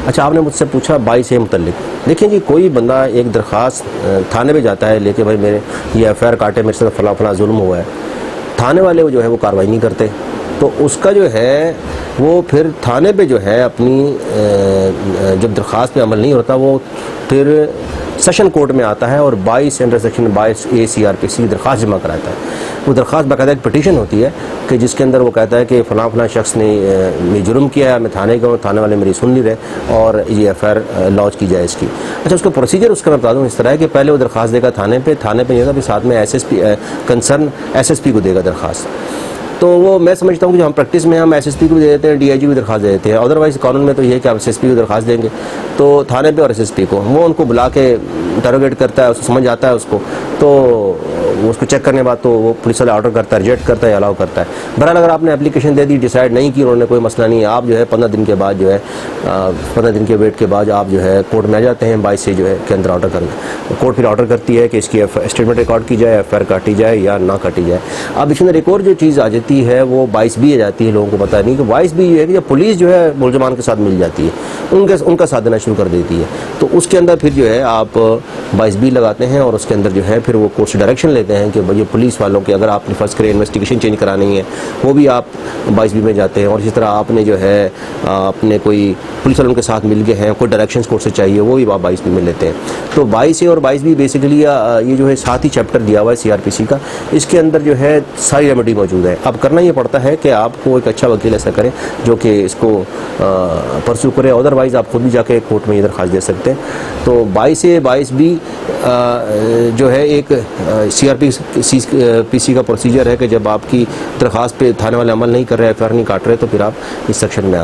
अच्छा, आपने मुझसे पूछा 22 से मुतल्लिक। देखिए जी, कोई बंदा एक दरख्वास्त थाने पे जाता है लेके, भाई मेरे ये FIR काटे, मेरे साथ फला फला जुल्म हुआ है, थाने वाले वो जो है वो कार्रवाई नहीं करते, तो उसका जो है वो फिर थाने पे जो है अपनी जब दरख्वास्त पे अमल नहीं होता वो फिर सेशन कोर्ट में आता है और 22 अंडर सेक्शन 22A CRPC की दरख्वास्त जमा कराता है। वो दरख्वास्त बाकायदा एक पिटीशन होती है कि जिसके अंदर वो कहता है कि फ़लाँ फ़लाँ शख्स ने जुर्म किया है, मैं थाने गया हूँ, थाने वाले मेरी सुन नहीं रहे और ये FIR लॉन्च की जाए इसकी। अच्छा, उसका प्रोसीजर उसका मैं बता दूँ इस तरह है कि पहले वो दरख्वास्त देगा थाने पे नहीं होगा, फिर साथ में SSP कंसर्न SSP को देगा दरख्वास्त। तो वो मैं समझता हूँ कि जो हम प्रैक्टिस में हम SSP को भी दे देते हैं, DIG को दरख्वास्त दे देते हैं। अदरवाइज़ कानून में तो ये है कि आप SSP को दरख्वास्त देंगे तो थाने पे और SSP को वो उनको बुला के इंटरोगेट करता है, उसको समझ आता है उसको, तो उसको चेक करने के बाद तो वो पुलिस वाला ऑर्डर करता है, रिजेक्ट करता है, अलाउ करता है। बहरहाल अगर आपने एप्लीकेशन दे दी, डिसाइड नहीं की उन्होंने, कोई मसला नहीं है, आप जो है 15 दिन के बाद जो है 15 दिन के वेट के बाद आप जो है कोर्ट में आ जाते हैं 22 से जो है के अंदर ऑर्डर करना। कोर्ट फिर ऑर्डर करती है कि इसकी स्टेटमेंट रिकॉर्ड की जाए, FIR काटी जाए या ना काटी जाए। अब इसके अंदर एक और जो चीज़ आ जाती है वो 22B आ जाती है, लोगों को पता नहीं कि 22B जो है कि जब पुलिस जो है मुलजमान के साथ मिल जाती है, उनका साथ देना शुरू कर देती है, तो उसके अंदर फिर जो है आप 22B लगाते हैं और उसके अंदर जो है फिर वो कोर्ट से डायरेक्शन लेते हैं कि भाई पुलिस वालों की अगर आपने फर्स्ट करें इन्वेस्टिगेशन चेंज करानी है वो भी आप 22B में जाते हैं। और इसी तरह आपने जो है अपने कोई पुलिस वालों के साथ मिल गए हैं, कोई डायरेक्शन कोर्ट से चाहिए, वो भी आप 22B में लेते हैं। तो 22A और 22B बेसिकली ये जो है साथ ही चैप्टर दिया हुआ है CRPC का, इसके अंदर जो है सारी रेमेडी मौजूद है। अब करना ये पड़ता है कि आपको एक अच्छा वकील ऐसा करें जो कि इसको परसू करे, अदरवाइज़ आप खुद भी जाके कोर्ट में ये दरख्वास्त दे सकते हैं। तो 22A 22B जो है एक CRPC का प्रोसीजर है कि जब आपकी दरख्वास्त पे थाने वाले अमल नहीं कर रहे, FIR नहीं काट रहे, तो फिर आप इस सेक्शन में